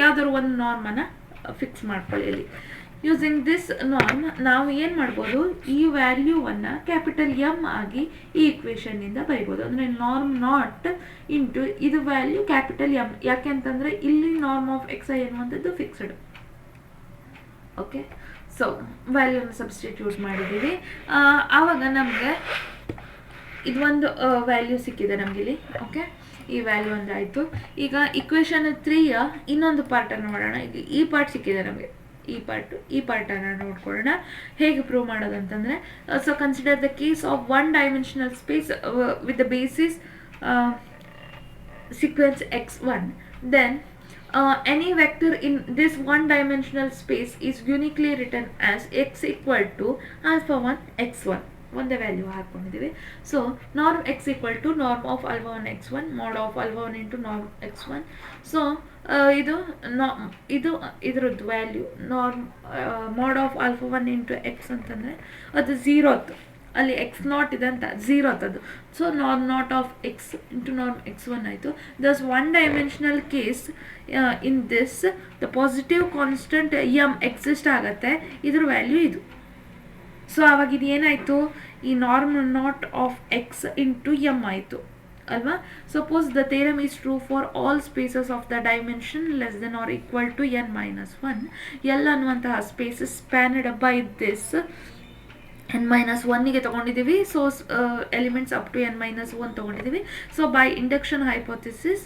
ಯಾವ್ದಾದ್ರು ಒಂದು ನಾರ್ಮನ್ನು ಫಿಕ್ಸ್ ಮಾಡ್ಕೊಳ್ಳಿ. ಇಲ್ಲಿ ಯೂಸಿಂಗ್ ದಿಸ್ ನಾರ್ಮ್ ನಾವು ಏನು ಮಾಡ್ಬೋದು, ಈ ವ್ಯಾಲ್ಯೂವನ್ನು ಕ್ಯಾಪಿಟಲ್ ಎಮ್ ಆಗಿ ಈ ಇಕ್ವೇಷನ್ನಿಂದ ಬರಿಬೋದು. ಅಂದರೆ ನಾರ್ಮ್ ನಾಟ್ ಇಂಟು ಇದು ವ್ಯಾಲ್ಯೂ ಕ್ಯಾಪಿಟಲ್ ಎಮ್. ಯಾಕೆ ಅಂತಂದರೆ ಇಲ್ಲಿ ನಾರ್ಮ್ ಆಫ್ ಎಕ್ಸ್ ಐ ಎನ್ನುವಂಥದ್ದು ಫಿಕ್ಸ್ಡ್. ಓಕೆ, ಸೊ ವ್ಯಾಲ್ಯೂನ ಸಬ್ಸ್ಟಿಟ್ಯೂಟ್ ಮಾಡಿದ್ದೀವಿ. ಆವಾಗ ನಮಗೆ ಇದು ಒಂದು ವ್ಯಾಲ್ಯೂ ಸಿಕ್ಕಿದೆ ನಮಗಿಲ್ಲಿ. ಓಕೆ, ಈ ವ್ಯಾಲ್ಯೂ ಒಂದಾಯಿತು. ಈಗ ಇಕ್ವೇಷನ್ 3ಯ ಇನ್ನೊಂದು ಪಾರ್ಟನ್ನು ನೋಡೋಣ. ಈಗ ಈ ಪಾರ್ಟ್ ಸಿಕ್ಕಿದೆ ನಮಗೆ, ಈ ಪಾರ್ಟನ್ನು ನೋಡ್ಕೊಳ್ಳೋಣ ಹೇಗೆ ಪ್ರೂವ್ ಮಾಡೋದು ಅಂತಂದರೆ, so consider the case of one dimensional space with the basis sequence x1, then any vector in this one dimensional space is uniquely written as x equal to alpha 1 x1. ಒಂದೇ value ಹಾಕೊಂಡಿದ್ದೀವಿ. So norm X equal to norm of alpha 1 x1 mod of alpha 1 into norm x1. So ಇದು ಇದರದ್ದು value norm mod of alpha 1 into X ಅಂತಂದರೆ ಅದು 0th, ಅಲ್ಲಿ X not ಇದೆ ಅಂತ 0th ಅದು. So norm not of X into norm x1 ಆಯಿತು. Thus one dimensional case in this the positive constant M exist ಆಗುತ್ತೆ, ಇದ್ರ ವ್ಯಾಲ್ಯೂ ಇದು. ಸೊ ಆವಾಗ ಇದು ಏನಾಯಿತು, ಈ norm not of X into M ಆಯಿತು ಅಲ್ವಾ. Suppose the theorem is true for all spaces of the dimension less than or equal to n-1. L ಅನ್ನುವಂತಹ ಸ್ಪೇಸಸ್ ಸ್ಪ್ಯಾನ್ಡ್ ಬೈ ದಿಸ್ n-1ಗೆ ತೊಗೊಂಡಿದ್ದೀವಿ. So elements up to n-1 ತೊಗೊಂಡಿದ್ದೀವಿ. So by induction hypothesis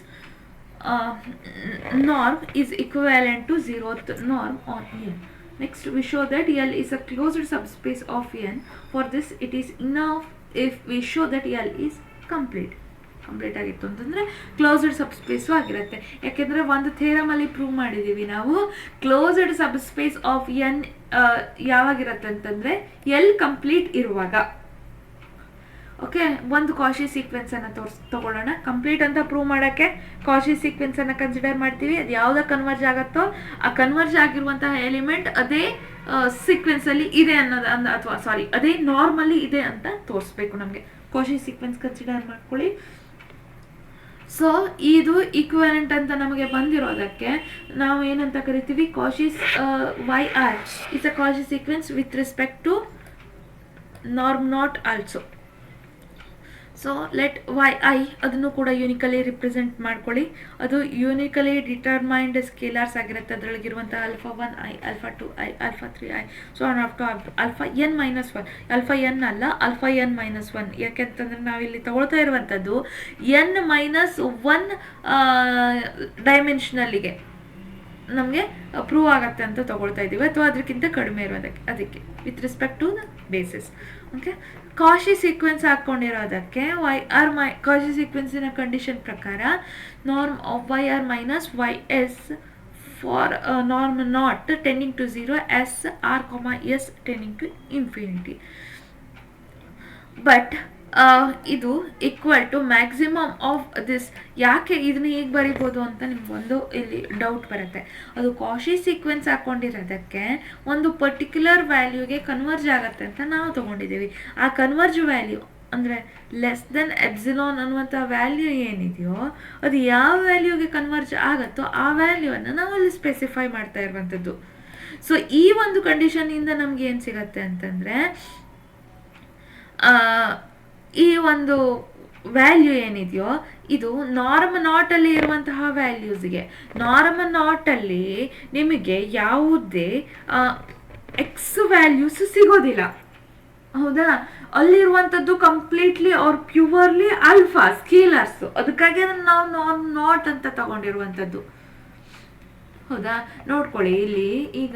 norm is equivalent to 0th norm on N. Next, we show that L is a closed subspace of N. For this, it is enough if we show that L is complete ಆಗಿತ್ತು ಅಂತಂದರೆ closed ಸಬ್ಸ್ಪೇಸು ಆಗಿರುತ್ತೆ. ಯಾಕೆಂದರೆ ಒಂದು ಥಿಯರಮಲ್ಲಿ prove ಮಾಡಿದ್ದೀವಿ ನಾವು, closed subspace of N ಯಾವಾಗಿರುತ್ತೆ ಅಂತಂದರೆ L complete ಇರುವಾಗ. Okay, ಒಂದು ಕಾಶಿ ಸೀಕ್ವೆನ್ಸನ್ನು ತಗೊಳ್ಳೋಣ. ಕಂಪ್ಲೀಟ್ ಅಂತ ಪ್ರೂವ್ ಮಾಡೋಕ್ಕೆ ಕಾಶಿ ಸೀಕ್ವೆನ್ಸನ್ನು ಕನ್ಸಿಡರ್ ಮಾಡ್ತೀವಿ. ಅದು ಯಾವುದೇ ಕನ್ವರ್ಜ್ ಆಗುತ್ತೋ ಆ ಕನ್ವರ್ಜ್ ಆಗಿರುವಂತಹ ಎಲಿಮೆಂಟ್ ಅದೇ ಸೀಕ್ವೆನ್ಸಲ್ಲಿ ಇದೆ ಅನ್ನೋದು, ಅಥವಾ ಸಾರಿ ಅದೇ ನಾರ್ಮಲ್ಲಿ ಇದೆ ಅಂತ ತೋರಿಸ್ಬೇಕು ನಮಗೆ. ಕಾಶಿ ಸೀಕ್ವೆನ್ಸ್ ಕನ್ಸಿಡರ್ ಮಾಡ್ಕೊಳ್ಳಿ. ಸೊ ಇದು ಈಕ್ವಿವೆಲೆಂಟ್ ಅಂತ ನಮಗೆ ಬಂದಿರೋದಕ್ಕೆ ನಾವು ಏನಂತ ಕರಿತೀವಿ, Cauchy's Y R is a Cauchy sequence with respect to norm nought also. So let Y I ಅದನ್ನು ಕೂಡ ಯೂನಿಕಲಿ ರಿಪ್ರೆಸೆಂಟ್ ಮಾಡ್ಕೊಳ್ಳಿ. ಅದು ಯೂನಿಕಲಿ ಡಿಟರ್ಮೈನ್ಡ್ ಸ್ಕೇಲಾರ್ಸ್ ಆಗಿರುತ್ತೆ. ಅದರೊಳಗಿರುವಂಥ alpha 1i, alpha 2i, alpha 3i, so on up to alpha n-1. Alpha N ಅಲ್ಲ, alpha n-1. ಯಾಕೆಂತಂದರೆ ನಾವಿಲ್ಲಿ ತಗೊಳ್ತಾ ಇರುವಂಥದ್ದು n-1 ಡೈಮೆನ್ಷನಲ್ಲಿಗೆ ನಮಗೆ ಪ್ರೂವ್ ಆಗತ್ತೆ ಅಂತ ತಗೊಳ್ತಾ ಇದ್ದೀವಿ, ಅಥವಾ ಅದಕ್ಕಿಂತ ಕಡಿಮೆ ಇರೋದಕ್ಕೆ, ಅದಕ್ಕೆ with respect to the basis. Okay, Cauchy sequence ಹಾಕ್ಕೊಂಡಿರೋದಕ್ಕೆ ಕಾಶಿ ಸೀಕ್ವೆನ್ಸಿನ ಕಂಡೀಷನ್ ಪ್ರಕಾರ norm of Y R minus Y S for norm nought tending to 0 as R S tending to infinity. But ಇದು equal to maximum of this. ಯಾಕೆ ಇದನ್ನ ಹೇಗೆ ಬರಿಬೋದು ಅಂತ ನಿಮ್ಗೊಂದು ಇಲ್ಲಿ ಡೌಟ್ ಬರುತ್ತೆ. ಅದು ಕಾಶಿ ಸೀಕ್ವೆನ್ಸ್ ಹಾಕ್ಕೊಂಡಿರೋದಕ್ಕೆ ಒಂದು ಪರ್ಟಿಕ್ಯುಲರ್ ವ್ಯಾಲ್ಯೂಗೆ ಕನ್ವರ್ಜ್ ಆಗುತ್ತೆ ಅಂತ ನಾವು ತೊಗೊಂಡಿದ್ದೀವಿ. ಆ ಕನ್ವರ್ಜ್ ವ್ಯಾಲ್ಯೂ ಅಂದರೆ ಲೆಸ್ ದೆನ್ ಎಪ್ಸಿಲಾನ್ ಅನ್ನುವಂಥ ವ್ಯಾಲ್ಯೂ ಏನಿದೆಯೋ ಅದು ಯಾವ ವ್ಯಾಲ್ಯೂಗೆ ಕನ್ವರ್ಜ್ ಆಗುತ್ತೋ ಆ ವ್ಯಾಲ್ಯೂವನ್ನು ನಾವು ಅಲ್ಲಿ ಸ್ಪೆಸಿಫೈ ಮಾಡ್ತಾ ಇರುವಂಥದ್ದು. ಸೊ ಈ ಒಂದು ಕಂಡೀಷನಿಂದ ನಮ್ಗೆ ಏನು ಸಿಗತ್ತೆ ಅಂತಂದರೆ, ಈ ಒಂದು ವ್ಯಾಲ್ಯೂ ಏನಿದೆಯೋ ಇದು ನಾರ್ಮ್ ನಾಟಲ್ಲಿ ಇರುವಂತಹ ವ್ಯಾಲ್ಯೂಸ್ಗೆ, ನಾರ್ಮ್ ನಾಟಲ್ಲಿ ನಿಮಗೆ ಯಾವುದೇ ಎಕ್ಸ್ ವ್ಯಾಲ್ಯೂಸ್ ಸಿಗೋದಿಲ್ಲ, ಹೌದಾ. ಅಲ್ಲಿರುವಂಥದ್ದು ಕಂಪ್ಲೀಟ್ಲಿ ಆರ್ ಪ್ಯೂರ್ಲಿ ಆಲ್ಫಾ ಸ್ಕೇಲರ್ಸ್. ಅದಕ್ಕಾಗಿ ಅದನ್ನು ನಾವು ನಾರ್ಮ್ ನಾಟ್ ಅಂತ ತಗೊಂಡಿರುವಂಥದ್ದು, ಹೌದಾ. ನೋಡ್ಕೊಳ್ಳಿ ಇಲ್ಲಿ ಈಗ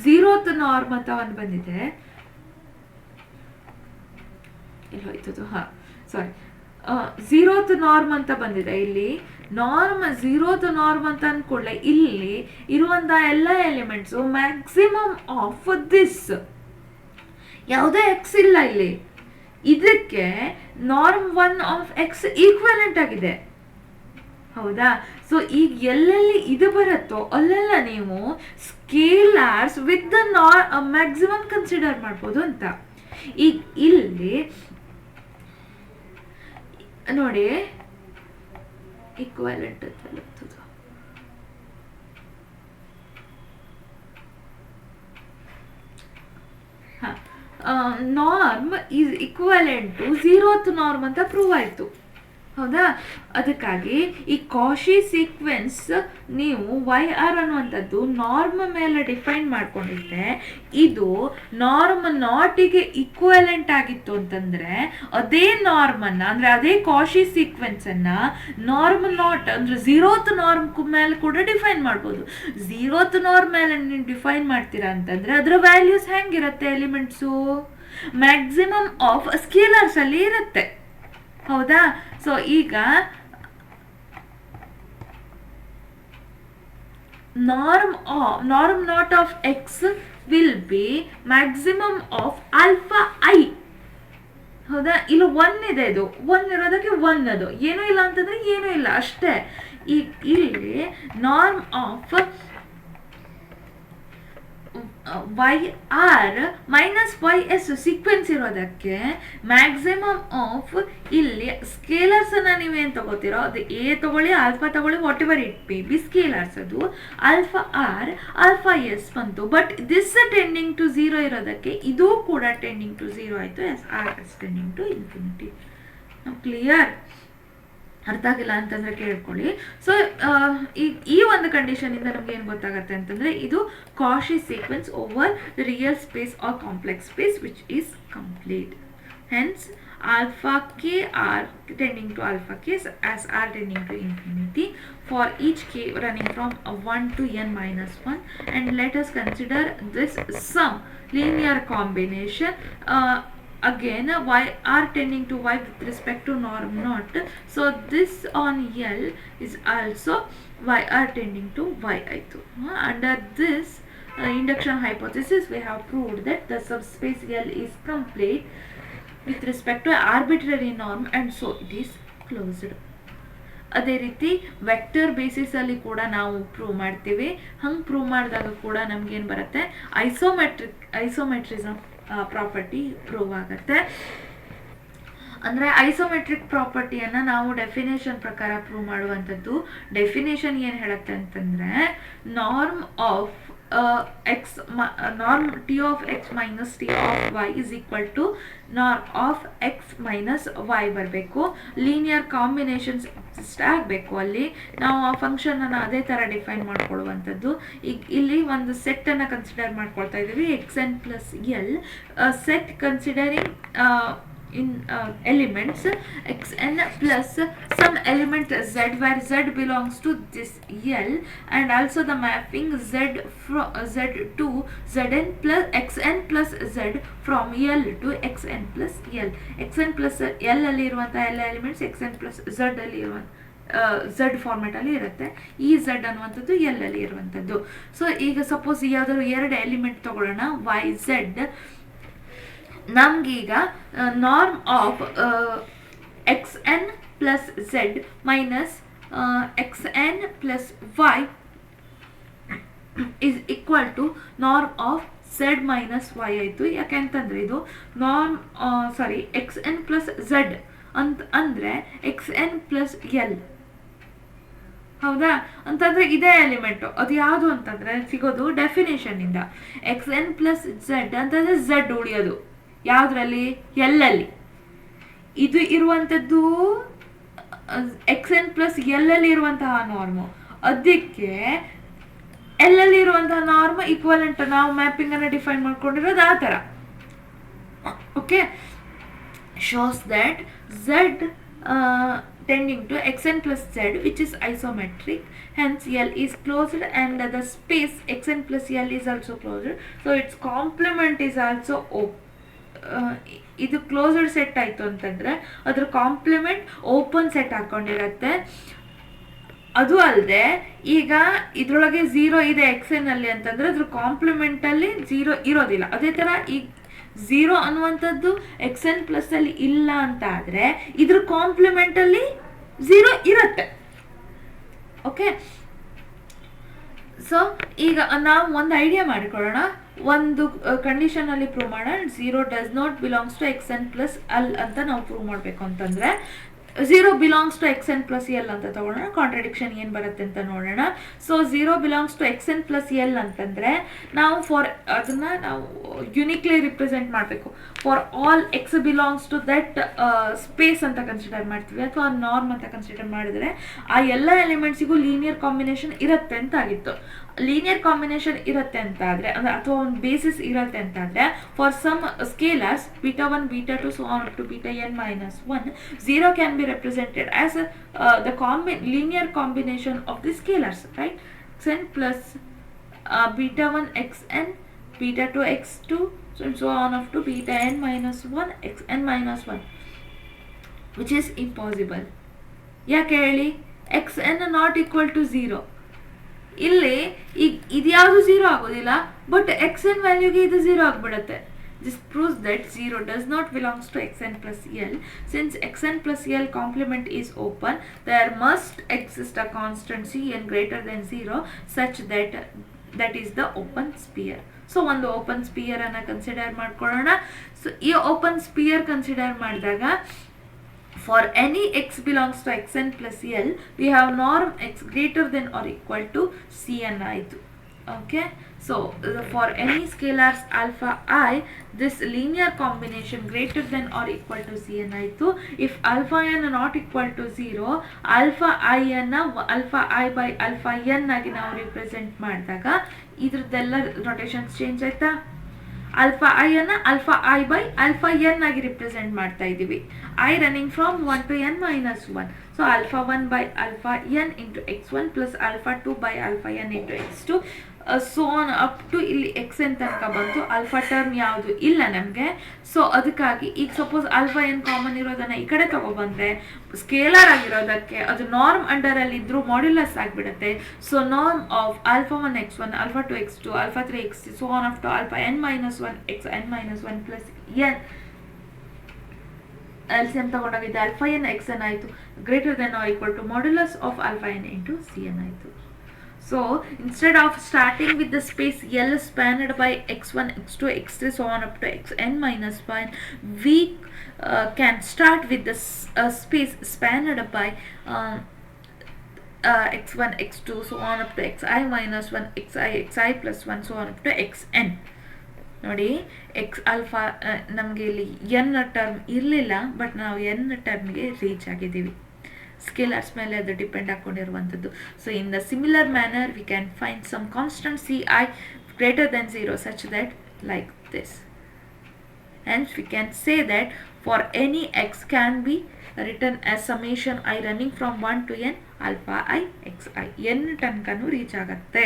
0th ನಾರ್ಮ್ ಅಂತ ಒಂದು ಬಂದಿದೆ, ಇಲ್ಲಿ ಹೋಯ್ತದು, ಹಾಂ ಸಾರಿ 0th ನಾರ್ಮ್ ಅಂತ ಬಂದಿದೆ. ಇಲ್ಲಿ ನಾರ್ಮ್ 0th ನಾರ್ಮ್ ಅಂತ ಅಂದ್ಕೊಳ್ಳೆ ಇಲ್ಲಿ ಇರುವಂಥ ಎಲ್ಲ ಎಲಿಮೆಂಟ್ಸು ಮ್ಯಾಕ್ಸಿಮಮ್ ಆಫ್ ದಿಸ್, ಯಾವುದೇ ಎಕ್ಸ್ ಇಲ್ಲ ಇಲ್ಲಿ. ಇದಕ್ಕೆ ನಾರ್ಮ್ 1 ಆಫ್ ಎಕ್ಸ್ ಈಕ್ವಲೆಂಟ್ ಆಗಿದೆ, ಹೌದಾ. ಸೊ ಈಗ ಎಲ್ಲೆಲ್ಲಿ ಇದು ಬರುತ್ತೋ ಅಲ್ಲೆಲ್ಲ ನೀವು scalars with the maximum consider ಮಾಡ್ಬೋದು ಅಂತ. ಈಗ ಇಲ್ಲಿ ನೋಡಿ ಈಕ್ವಲೆಂಟ್ ಅಂತ norm is equivalent to 0th norm ಅಂತ ಪ್ರೂವ್ ಆಯಿತು. ಹೌದಾ? ಅದಕ್ಕಾಗಿ ಈ ಕಾಶಿ ಸೀಕ್ವೆನ್ಸ್ ನೀವು ವೈ ಆರ್ ಅನ್ನುವಂಥದ್ದು ನಾರ್ಮ್ ಮೇಲೆ ಡಿಫೈನ್ ಮಾಡ್ಕೊಂಡಿದ್ದೆ, ಇದು ನಾರ್ಮ್ ನಾಟಿಗೆ ಈಕ್ವಲೆಂಟ್ ಆಗಿತ್ತು ಅಂತಂದ್ರೆ ಅದೇ ನಾರ್ಮನ್ನು ಅಂದರೆ ಅದೇ ಕಾಶಿ ಸೀಕ್ವೆನ್ಸನ್ನು ನಾರ್ಮ್ ನಾಟ್ ಅಂದರೆ 0th ನಾರ್ಮ್ ಮೇಲೆ ಕೂಡ ಡಿಫೈನ್ ಮಾಡ್ಬೋದು. 0th ನಾರ್ಮ್ ಮೇಲೆ ನೀವು ಡಿಫೈನ್ ಮಾಡ್ತೀರಾ ಅಂತಂದರೆ ಅದರ ವ್ಯಾಲ್ಯೂಸ್ ಹೆಂಗಿರುತ್ತೆ? ಎಲಿಮೆಂಟ್ಸು ಮ್ಯಾಕ್ಸಿಮಮ್ ಆಫ್ ಸ್ಕೇಲರ್ಸ್ ಅಲ್ಲಿ ಇರುತ್ತೆ. ಹೌದಾ? ಸೊ ಈಗ norm not of X will be maximum of alpha I. ಹೌದಾ? ಇಲ್ಲಿ 1 ಇದೆ, ಇದು 1 ಇರೋದಕ್ಕೆ 1 ಅದು ಏನೂ ಇಲ್ಲ ಅಂತಂದ್ರೆ ಏನೂ ಇಲ್ಲ ಅಷ್ಟೇ. ಇಲ್ಲಿ norm of Y R minus Y S sequence ಇರೋದಕ್ಕೆ ಮ್ಯಾಕ್ಸಿಮಮ್ ಆಫ್ ಇಲ್ಲಿ ಸ್ಕೇಲರ್ಸ್ ಅನ್ನ ನೀವೇನು ತಗೋತೀರೋ ಅದು ಎ ತಗೊಳ್ಳಿ, ಆಲ್ಫಾ ತಗೊಳ್ಳಿ, whatever it be scalars, ಅದು ಆಲ್ಫಾ ಆರ್ ಆಲ್ಫಾ ಎಸ್ ಬಂತು. ಬಟ್ ದಿಸ್ ಟೆಂಡಿಂಗ್ ಟು 0 ಇರೋದಕ್ಕೆ ಇದು ಕೂಡ ಟೆಂಡಿಂಗ್ ಟು 0 ಆಯಿತು, S R S tending to infinity. Clear? ಅರ್ಥ ಆಗಿಲ್ಲ ಅಂತಂದ್ರೆ ಕೇಳ್ಕೊಳ್ಳಿ. ಸೊ ಈ ಒಂದು ಕಂಡೀಷನ್ ಇಂದ ನಮ್ಗೆ ಏನು ಗೊತ್ತಾಗುತ್ತೆ ಅಂತಂದ್ರೆ ಇದು Cauchy sequence over real space or complex space which is complete. Hence alpha k r tending to alpha k as r tending to infinity for each k running from 1 to n minus 1. And let us consider this sum linear combination. Again y r tending to y with respect to norm naught, so this on L is also y r tending to y aitu. Under this induction hypothesis we have proved that the subspace L is complete with respect to arbitrary norm and so it is closed. ಅದೇ ರೀತಿ vector basis ಅಲ್ಲಿ ಕೂಡ ನಾವು prove ಮಾಡ್ತೀವಿ. ಹಂಗೆ prove ಮಾಡಿದಾಗ ಕೂಡ ನಮ್ಗೇನು ಬರುತ್ತೆ? ಐಸೋಮೆಟ್ರಿಸಮ್ ಪ್ರಾಪರ್ಟಿ ಪ್ರೂವ್ ಆಗುತ್ತೆ. ಅಂದರೆ ಐಸೋಮೆಟ್ರಿಕ್ ಪ್ರಾಪರ್ಟಿಯನ್ನು ನಾವು ಡೆಫಿನೇಷನ್ ಪ್ರಕಾರ ಪ್ರೂವ್ ಮಾಡುವಂಥದ್ದು. ಡೆಫಿನೇಷನ್ ಏನು ಹೇಳುತ್ತೆ ಅಂತಂದರೆ norm of X norm T of X minus T of Y is equal to norm of X minus Y ಬರಬೇಕು. ಲೀನಿಯರ್ ಕಾಂಬಿನೇಷನ್ಸ್ ಎಕ್ಸಿಸ್ಟ್ ಆಗಬೇಕು. ಅಲ್ಲಿ ನಾವು ಆ ಫಂಕ್ಷನನ್ನು ಅದೇ ಥರ ಡಿಫೈನ್ ಮಾಡ್ಕೊಳ್ಳುವಂಥದ್ದು. ಈಗ ಇಲ್ಲಿ ಒಂದು ಸೆಟ್ಟನ್ನು ಕನ್ಸಿಡರ್ ಮಾಡ್ಕೊಳ್ತಾ ಇದ್ದೀವಿ, X n plus L set considering in elements xn plus some element z where z belongs to this L, and also the mapping z from z to zn plus xn plus z from L to xn plus L. xn plus L ಅಲ್ಲಿ ಇರುವಂತಹ ಎಲ್ಲ elements xn plus z ಅಲ್ಲಿ ಇರುವಂತ z format ಅಲ್ಲಿ ಇರುತ್ತೆ. ಈ z ಅನ್ನುವಂಥದ್ದು L ಅಲ್ಲಿ ಇರುವಂಥದ್ದು. ಸೊ ಈಗ ಸಪೋಸ್ ಯಾವ್ದಾದ್ರು 2 ಎಲಿಮೆಂಟ್ ತಗೊಳ್ಳೋಣ, y z. ನಮಗೀಗ norm of x n plus z minus x n plus y is equal to norm of z minus y ಆಯಿತು. ಯಾಕೆಂತಂದರೆ ಇದು norm x n plus z ಅಂದರೆ ಎಕ್ಸ್ ಎನ್ ಪ್ಲಸ್ ಎಲ್. ಹೌದಾ? ಅಂತಂದರೆ ಇದೇ element. ಅದು ಯಾವುದು ಅಂತಂದರೆ ಸಿಗೋದು ಡೆಫಿನೇಷನ್ನಿಂದ. ಎಕ್ಸ್ ಎನ್ ಪ್ಲಸ್ ಝೆಡ್ ಅಂತಂದರೆ ಝೆಡ್ ಉಳಿಯೋದು ಯಾವುದರಲ್ಲಿ? ಎಲ್ಲಲ್ಲಿ. ಇದು ಇರುವಂಥದ್ದು ಎಕ್ಸ್ ಎನ್ ಪ್ಲಸ್ ಎಲ್ಲಲ್ಲಿ ಇರುವಂತಹ ನಾರ್ಮು. ಅದಕ್ಕೆ ಎಲ್ಲಲ್ಲಿ ಇರುವಂತಹ ನಾರ್ಮ್ ಈಕ್ವಲೆಂಟ್ ನಾವು ಮ್ಯಾಪಿಂಗನ್ನು ಡಿಫೈನ್ ಮಾಡ್ಕೊಂಡಿರೋದು ಆ ಥರ. Okay, shows that Z tending to xn plus z which is isometric, hence L is closed and the space xn plus L is also closed, so its complement is also open. ಇದು closed set ಆಯಿತು ಅಂತಂದರೆ ಅದ್ರ compliment open set ಹಾಕ್ಕೊಂಡಿರತ್ತೆ. ಅದು ಅಲ್ಲದೆ ಈಗ ಇದರೊಳಗೆ 0 ಇದೆ X N ಅಲ್ಲಿ ಅಂತಂದರೆ ಅದ್ರ ಕಾಂಪ್ಲಿಮೆಂಟಲ್ಲಿ 0 ಇರೋದಿಲ್ಲ. ಅದೇ ಥರ ಈಗ 0 ಅನ್ನುವಂಥದ್ದು ಎಕ್ಸ್ ಎನ್ ಪ್ಲಸ್ ಅಲ್ಲಿ ಇಲ್ಲ ಅಂತ ಆದರೆ ಇದ್ರ ಕಾಂಪ್ಲಿಮೆಂಟಲ್ಲಿ 0 ಇರುತ್ತೆ. ಓಕೆ, ಸೊ ಈಗ ನಾವು ಒಂದು ಐಡಿಯಾ ಮಾಡಿಕೊಳ್ಳೋಣ. ಒಂದು ಕಂಡೀಷನಲ್ಲಿ ಪ್ರೂವ್ ಮಾಡೋಣ, 0 does not belongs to x n plus l ಅಂತ ನಾವು ಪ್ರೂವ್ ಮಾಡಬೇಕು ಅಂತಂದರೆ 0 belongs to x n plus l ಅಂತ ತಗೊಳ್ಳೋಣ. ಕಾಂಟ್ರಡಿಕ್ಷನ್ ಏನು ಬರುತ್ತೆ ಅಂತ ನೋಡೋಣ. So 0 belongs to x n plus l ಅಂತಂದರೆ ನಾವು ಅದನ್ನು ನಾವು ಯುನಿಕ್ಲಿ ರಿಪ್ರೆಸೆಂಟ್ ಮಾಡಬೇಕು. For all x belongs to that space ಅಂತ ಕನ್ಸಿಡರ್ ಮಾಡ್ತೀವಿ, ಅಥವಾ ನಾರ್ಮ್ ಅಂತ ಕನ್ಸಿಡರ್ ಮಾಡಿದರೆ ಆ ಎಲ್ಲ ಎಲಿಮೆಂಟ್ಸಿಗೂ ಲೀನಿಯರ್ ಕಾಂಬಿನೇಷನ್ ಇರುತ್ತೆ ಅಂತ ಆಗಿತ್ತು. ಲೀನಿಯರ್ ಕಾಂಬಿನೇಷನ್ ಇರುತ್ತೆ ಅಂತ ಆದರೆ, ಅಥವಾ ಒಂದು ಬೇಸಿಸ್ ಇರುತ್ತೆ ಅಂತ ಆದರೆ, for some scalars beta 1 beta 2 so on up to beta n minus 1, 0 can be represented as the linear combination of the scalars, right? xn plus beta 1 xn, beta 2 x2, so on up to beta n minus 1 xn minus 1, which is impossible. ಯಾಕೆ ಹೇಳಿ? xn not equal to 0. ಇಲ್ಲಿ ಇದು ಯಾವುದು 0 ಆಗೋದಿಲ್ಲ, but xn ವ್ಯಾಲ್ಯೂಗೆ ಇದು 0 ಆಗಿಬಿಡುತ್ತೆ. This proves that 0 does not belongs to xn plus L. Since xn plus L complement is open, there must exist a constant Cn greater than 0 such that is the open sphere. So ಒಂದು open spear ಅನ್ನು consider ಮಾಡ್ಕೊಳ್ಳೋಣ. So ಈ open spear consider ಮಾಡಿದಾಗ for any x belongs to xn plus L, we have norm x greater than or equal to Cn ಆಯಿತು. Okay, so for any scalars alpha I, this linear combination greater than or equal to Cn ಆಯಿತು. If alpha n not equal to 0, alpha I ಅನ್ನು alpha I by alpha n ಆಗಿ ನಾವು represent ಮಾಡಿದಾಗ ಇದ್ರದ್ದೆಲ್ಲ rotations change ಆಯ್ತಾ? alpha I ಅನ್ನು alpha I by alpha n ಆಗಿ represent ಮಾಡ್ತಾ ಇದ್ದೀವಿ. I running from 1 to n minus 1. So alpha 1 by alpha n into x1 plus alpha 2 by alpha n into x2, so on up to ಇಲ್ಲಿ X N ತನಕ ಬಂತು. Alpha term ಯಾವುದು ಇಲ್ಲ ನಮಗೆ. So ಅದಕ್ಕಾಗಿ ಈಗ ಸಪೋಸ್ ಆಲ್ಫಾ ಎನ್ ಕಾಮನ್ ಇರೋದನ್ನು ಈ ಕಡೆ ತಗೊಬಂದರೆ ಸ್ಕೇಲರ್ ಆಗಿರೋದಕ್ಕೆ ಅದು ನಾರ್ಮ್ ಅಂಡರಲ್ಲಿ ಇದ್ರೂ ಮಾಡ್ಯುಲಸ್ ಆಗಿಬಿಡುತ್ತೆ. So norm of alpha 1 x1, alpha 2 x2, alpha 3 x3, so on up to alpha n minus 1 x n minus 1 plus n LCM ತಗೊಂಡಾಗ ಇದು ಆಲ್ಫಾ ಎನ್ ಎಕ್ಸ್ ಎನ್ ಆಯಿತು, greater than or equal to modulus of alpha n into c n ಆಯಿತು. So instead of starting with the space L spanned by x1, x2, x3, so on up to xn minus 1, we can start with the space spanned by x1, x2, so on up to xi minus 1, xi plus 1, so on up to xn. ನೋಡಿ, X alpha ನಮಗೆ ಇಲ್ಲಿ N term ಇರಲಿಲ್ಲ, but ನಾವು N ಟರ್ಮ್ಗೆ reach ಆಗಿದ್ದೀವಿ. Scalars ಮೇಲೆ ಅದು depend ಹಾಕೊಂಡಿರುವಂಥದ್ದು. So in the similar manner we can find some constant C I greater than 0 such that like this. Hence we can say that for any x can be written as summation I running from 1 to n alpha I xi, n ತನಕನೂ reach ಆಗತ್ತೆ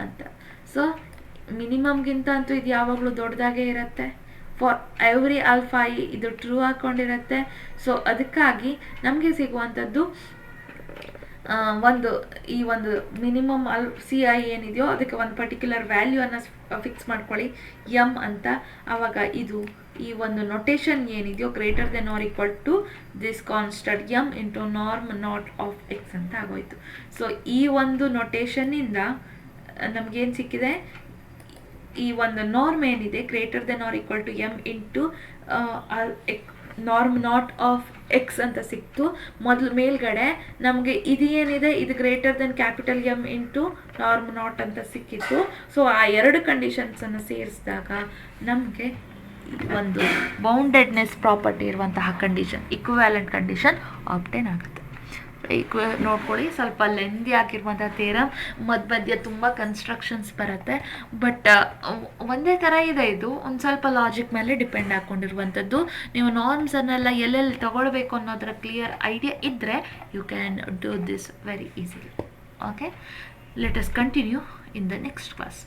ಅಂತ. So ಮಿನಿಮಮ್ಗಿಂತ ಅಂತೂ ಇದು ಯಾವಾಗಲೂ ದೊಡ್ಡದಾಗೇ ಇರುತ್ತೆ. For every alpha I ಇದು true ಹಾಕ್ಕೊಂಡಿರುತ್ತೆ. So ಅದಕ್ಕಾಗಿ ನಮಗೆ ಸಿಗುವಂಥದ್ದು ಈ ಒಂದು ಮಿನಿಮಮ್ ಸಿ ಐ ಏನಿದೆಯೋ ಅದಕ್ಕೆ ಒಂದು ಪರ್ಟಿಕ್ಯುಲರ್ ವ್ಯಾಲ್ಯೂವನ್ನು ಫಿಕ್ಸ್ ಮಾಡ್ಕೊಳ್ಳಿ ಎಮ್ ಅಂತ. ಆವಾಗ ಇದು ಈ ಒಂದು ನೊಟೇಷನ್ ಏನಿದೆಯೋ greater than or equal to this constant m into norm not of x ಅಂತ ಆಗೋಯ್ತು. ಸೊ ಈ ಒಂದು ನೊಟೇಷನ್ನಿಂದ ನಮಗೇನು ಸಿಕ್ಕಿದೆ, ಈ ಒಂದು ನಾರ್ಮ್ ಏನಿದೆ greater than or equal to M into norm not of x ಅಂತ ಸಿಕ್ತು. ಮೊದಲು ಮೇಲ್ಗಡೆ ನಮಗೆ ಇದು ಏನಿದೆ ಇದು greater than capital m into norm not ಅಂತ ಸಿಕ್ಕಿತ್ತು. ಸೊ ಆ ಎರಡು ಕಂಡೀಷನ್ಸನ್ನು ಸೇರಿಸಿದಾಗ ನಮಗೆ ಒಂದು ಬೌಂಡೆಡ್ನೆಸ್ ಪ್ರಾಪರ್ಟಿ ಇರುವಂತಹ ಕಂಡೀಷನ್, ಇಕ್ವಿವ್ಯಾಲೆಂಟ್ ಕಂಡೀಷನ್ ಆಬ್ಟೇನ್ ಆಗುತ್ತೆ. ನೋಡ್ಕೊಳ್ಳಿ, ಸ್ವಲ್ಪ ಲೆಂದಿ ಆಗಿರುವಂಥ ಥಿಯರಮ್, ಮಧ್ಯ ತುಂಬ ಕನ್ಸ್ಟ್ರಕ್ಷನ್ಸ್ ಬರುತ್ತೆ, ಬಟ್ ಒಂದೇ ಥರ ಇದೆ. ಇದು ಒಂದು ಸ್ವಲ್ಪ ಲಾಜಿಕ್ ಮೇಲೆ ಡಿಪೆಂಡ್ ಹಾಕ್ಕೊಂಡಿರುವಂಥದ್ದು. ನೀವು ನಾರ್ಮ್ಸನ್ನೆಲ್ಲ ಎಲ್ಲೆಲ್ಲಿ ತಗೊಳ್ಬೇಕು ಅನ್ನೋದರ ಕ್ಲಿಯರ್ ಐಡಿಯಾ ಇದ್ದರೆ you can do this very easily. Okay, let us continue in the next class.